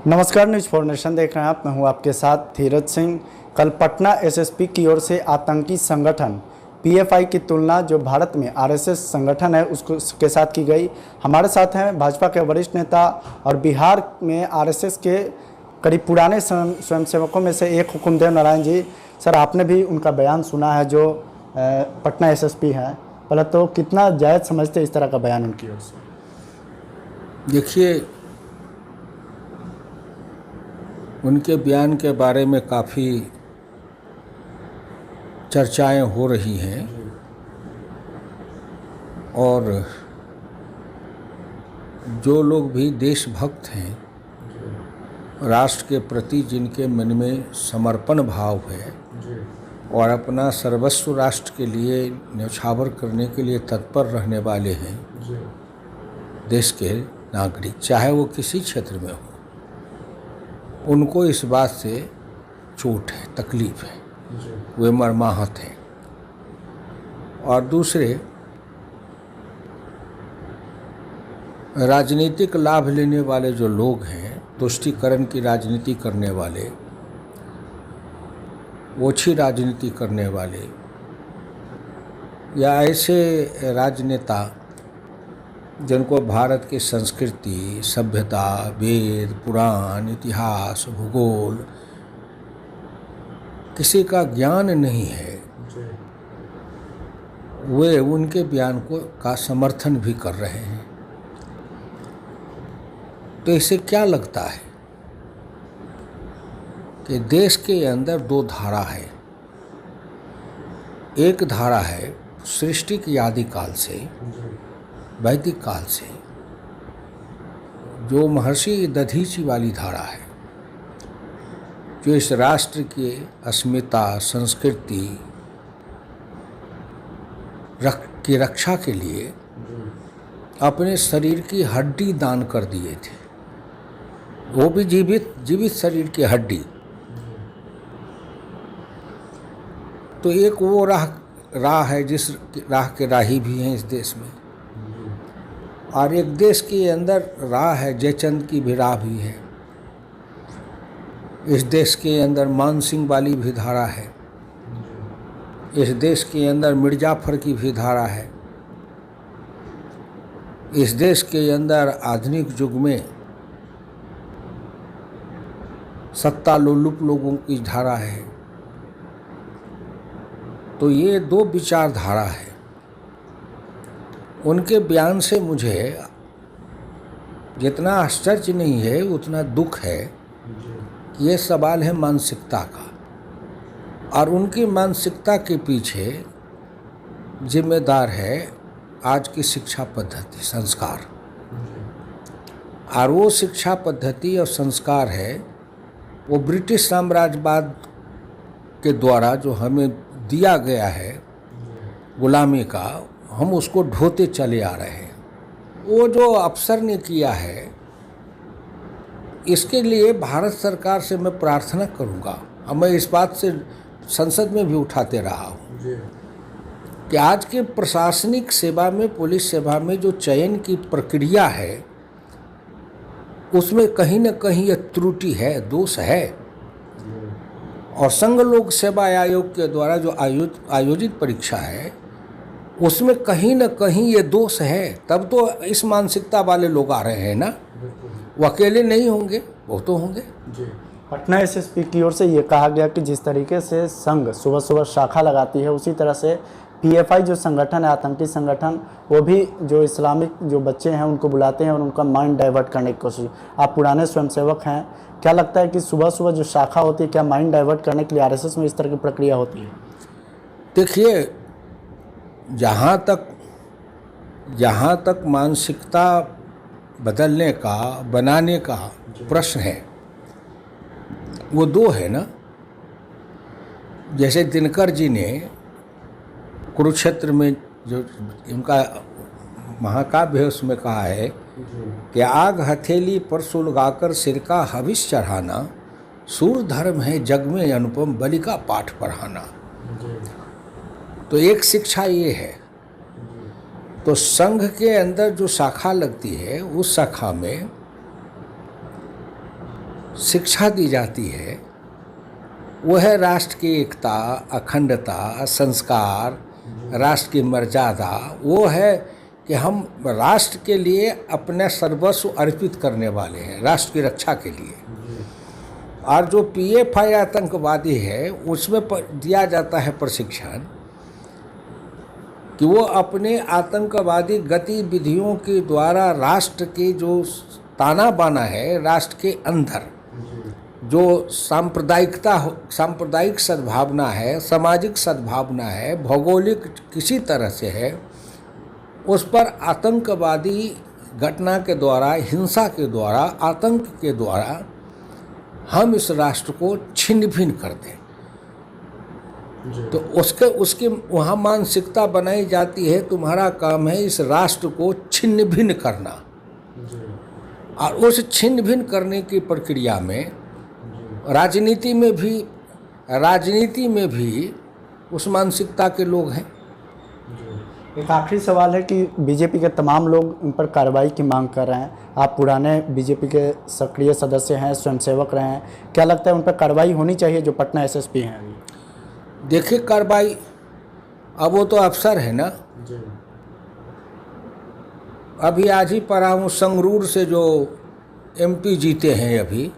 नमस्कार, news for nation देख रहे हैं आप। मैं हूं आपके साथ धीरज सिंह। कल पटना एसएसपी की ओर से आतंकी संगठन पीएफआई की तुलना जो भारत में आरएसएस संगठन है उसके साथ की गई। हमारे साथ हैं भाजपा के वरिष्ठ नेता और बिहार में आरएसएस के करीब पुराने स्वयंसेवकों में से एक हुकुमदेव नारायण जी। सर, आपने भी उनका बयान सुना है जो पटना एसएसपी हैं। पहले तो कितना जायज़ समझते हैं इस तरह का बयान उनकी ओर से? देखिए, उनके बयान के बारे में काफ़ी चर्चाएं हो रही हैं और जो लोग भी देशभक्त हैं, राष्ट्र के प्रति जिनके मन में समर्पण भाव है और अपना सर्वस्व राष्ट्र के लिए न्यौछावर करने के लिए तत्पर रहने वाले हैं, देश के नागरिक, चाहे वो किसी क्षेत्र में हो, उनको इस बात से चोट है, तकलीफ़ है, वे मर्माहत हैं। और दूसरे, राजनीतिक लाभ लेने वाले जो लोग हैं, तुष्टीकरण की राजनीति करने वाले, ओछी राजनीति करने वाले, या ऐसे राजनेता जिनको भारत की संस्कृति, सभ्यता, वेद, पुराण, इतिहास, भूगोल किसी का ज्ञान नहीं है, वे उनके बयान का समर्थन भी कर रहे हैं। तो इससे क्या लगता है कि देश के अंदर दो धारा है। एक धारा है सृष्टि के आदिकाल से, वैदिक काल से, जो महर्षि दधीचि वाली धारा है, जो इस राष्ट्र की अस्मिता, संस्कृति की रक्षा के लिए अपने शरीर की हड्डी दान कर दिए थे, वो भी जीवित शरीर की हड्डी। तो एक वो राह है जिस राह के राही भी हैं इस देश में, और एक देश के अंदर राह है, जयचंद की भी राह भी है। इस देश के अंदर मान सिंह वाली भी धारा है, इस देश के अंदर मिर्जाफर की भी धारा है, इस देश के अंदर आधुनिक युग में सत्ता लोलुप लोगों की धारा है। तो ये दो विचारधारा है। उनके बयान से मुझे जितना आश्चर्य नहीं है उतना दुख है कि ये सवाल है मानसिकता का, और उनकी मानसिकता के पीछे जिम्मेदार है आज की शिक्षा पद्धति, संस्कार। और वो शिक्षा पद्धति और संस्कार है वो ब्रिटिश साम्राज्यवाद के द्वारा जो हमें दिया गया है गुलामी का, हम उसको ढोते चले आ रहे हैं। वो जो अफसर ने किया है, इसके लिए भारत सरकार से मैं प्रार्थना करूंगा, और मैं इस बात से संसद में भी उठाते रहा हूँ कि आज के प्रशासनिक सेवा में, पुलिस सेवा में जो चयन की प्रक्रिया है, उसमें कहीं न कहीं यह त्रुटि है, दोष है। और संघ लोक सेवा आयोग के द्वारा जो आयोजित परीक्षा है, उसमें कहीं न कहीं ये दोष है। तब तो इस मानसिकता वाले लोग आ रहे हैं ना, वो अकेले नहीं होंगे, वो तो होंगे। पटना एसएसपी की ओर से ये कहा गया कि जिस तरीके से संघ सुबह सुबह शाखा लगाती है, उसी तरह से पीएफआई जो संगठन है, आतंकी संगठन, वो भी जो इस्लामिक जो बच्चे हैं उनको बुलाते हैं और उनका माइंड डाइवर्ट करने की कोशिश। आप पुराने स्वयंसेवक हैं, क्या लगता है कि सुबह सुबह जो शाखा होती है, क्या माइंड डाइवर्ट करने के लिए आरएसएस में इस तरह की प्रक्रिया होती है? देखिए, जहाँ तक मानसिकता बदलने का, बनाने का प्रश्न है, वो दो है ना। जैसे दिनकर जी ने कुरुक्षेत्र में जो इनका महाकाव्य है उसमें कहा है कि आग हथेली पर सुलगाकर सिर का हविष चढ़ाना, सूर धर्म है जग में अनुपम, बलि का पाठ पढ़ाना। तो एक शिक्षा ये है। तो संघ के अंदर जो शाखा लगती है, उस शाखा में शिक्षा दी जाती है वो है राष्ट्र की एकता, अखंडता, संस्कार, राष्ट्र की मर्यादा। वो है कि हम राष्ट्र के लिए अपना सर्वस्व अर्पित करने वाले हैं, राष्ट्र की रक्षा के लिए। और जो PFI आतंकवादी है उसमें दिया जाता है प्रशिक्षण कि वो अपने आतंकवादी गतिविधियों के द्वारा राष्ट्र के जो ताना बाना है, राष्ट्र के अंदर जो सांप्रदायिक सद्भावना है, सामाजिक सद्भावना है, भौगोलिक किसी तरह से है, उस पर आतंकवादी घटना के द्वारा, हिंसा के द्वारा, आतंक के द्वारा हम इस राष्ट्र को छिन्न भिन्न कर दें। तो उसके वहाँ मानसिकता बनाई जाती है, तुम्हारा काम है इस राष्ट्र को छिन्न भिन्न करना। और उस छिन्न भिन्न करने की प्रक्रिया में राजनीति में भी उस मानसिकता के लोग हैं। एक आखिरी सवाल है कि बीजेपी के तमाम लोग इन पर कार्रवाई की मांग कर रहे हैं। आप पुराने बीजेपी के सक्रिय सदस्य हैं, स्वयंसेवक रहे हैं, क्या लगता है उन पर कार्रवाई होनी चाहिए जो पटना SSP हैं अभी? देखिए कार्रवाई, अब वो तो अफसर है ना। अभी आज ही पढ़ा हूँ, संगरूर से जो MP जीते हैं अभी,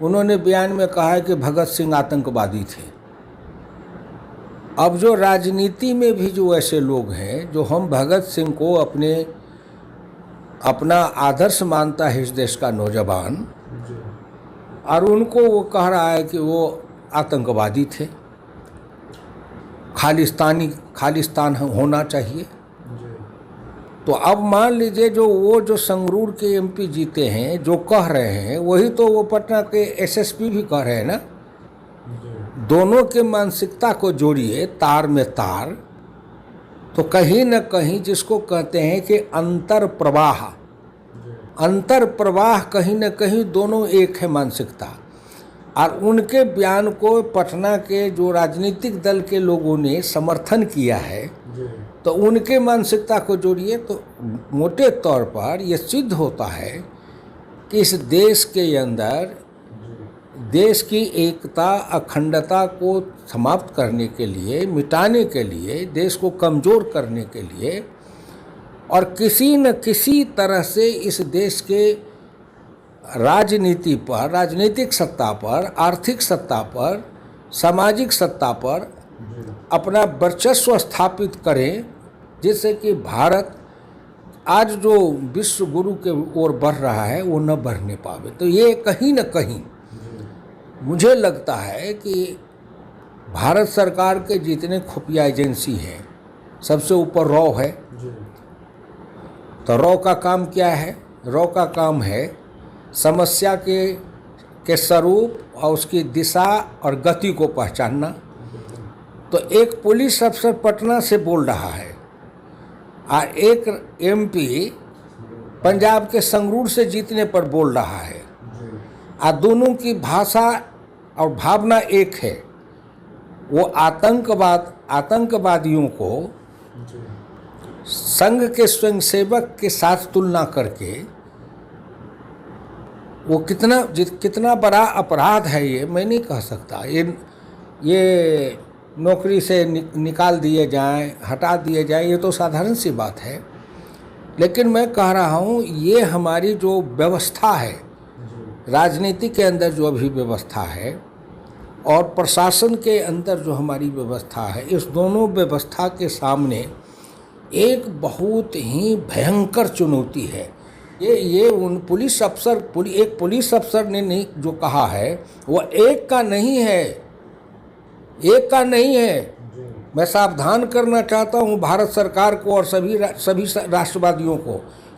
उन्होंने बयान में कहा है कि भगत सिंह आतंकवादी थे। अब जो राजनीति में भी जो ऐसे लोग हैं जो हम भगत सिंह को अपना आदर्श मानता है इस देश का नौजवान, और उनको वो कह रहा है कि वो आतंकवादी थे, खालिस्तान होना चाहिए। तो अब मान लीजिए जो संगरूर के MP जीते हैं जो कह रहे हैं, वही तो वो पटना के SSP भी कह रहे हैं ना। दोनों के मानसिकता को जोड़िए तार में तार, तो कहीं न कहीं जिसको कहते हैं कि अंतर प्रवाह कहीं न कहीं दोनों एक है मानसिकता। और उनके बयान को पटना के जो राजनीतिक दल के लोगों ने समर्थन किया है, तो उनके मानसिकता को जोड़िए तो मोटे तौर पर यह सिद्ध होता है कि इस देश के अंदर देश की एकता, अखंडता को समाप्त करने के लिए, मिटाने के लिए, देश को कमज़ोर करने के लिए, और किसी न किसी तरह से इस देश के राजनीति पर, राजनीतिक सत्ता पर, आर्थिक सत्ता पर, सामाजिक सत्ता पर अपना वर्चस्व स्थापित करें, जिससे कि भारत आज जो विश्व गुरु के ओर बढ़ रहा है वो न बढ़ने पावे। तो ये कहीं न कहीं मुझे लगता है कि भारत सरकार के जितने खुफिया एजेंसी हैं, सबसे ऊपर रॉ है। तो रॉ का काम क्या है? रॉ का काम है समस्या के स्वरूप और उसकी दिशा और गति को पहचानना। तो एक पुलिस अफसर पटना से बोल रहा है और एक MP पंजाब के संगरूर से जीतने पर बोल रहा है, और दोनों की भाषा और भावना एक है। वो आतंकवादियों को संघ के स्वयंसेवक के साथ तुलना करके वो कितना बड़ा अपराध है ये मैं नहीं कह सकता। ये नौकरी से निकाल दिए जाएं, हटा दिए जाएं, ये तो साधारण सी बात है। लेकिन मैं कह रहा हूँ ये हमारी जो व्यवस्था है, राजनीति के अंदर जो अभी व्यवस्था है और प्रशासन के अंदर जो हमारी व्यवस्था है, इस दोनों व्यवस्था के सामने एक बहुत ही भयंकर चुनौती है। ये उन एक पुलिस अफसर ने नहीं जो कहा है वो एक का नहीं है। मैं सावधान करना चाहता हूँ भारत सरकार को और सभी राष्ट्रवादियों को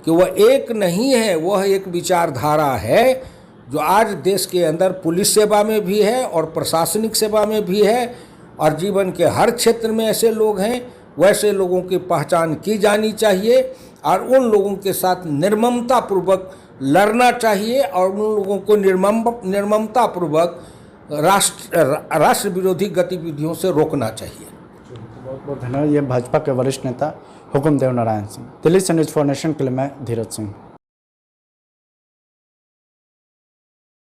कि वह एक नहीं है, वह एक विचारधारा है जो आज देश के अंदर पुलिस सेवा में भी है और प्रशासनिक सेवा में भी है, और जीवन के हर क्षेत्र में ऐसे लोग हैं। वैसे लोगों की पहचान की जानी चाहिए और उन लोगों के साथ निर्ममतापूर्वक लड़ना चाहिए और उन लोगों को निर्ममतापूर्वक राष्ट्र विरोधी गतिविधियों से रोकना चाहिए। बहुत बहुत धन्यवाद। ये भाजपा के वरिष्ठ नेता हुकुम देव नारायण सिंह। दिल्ली से न्यूज़ फॉर नेशन के लिए मैं धीरज सिंह।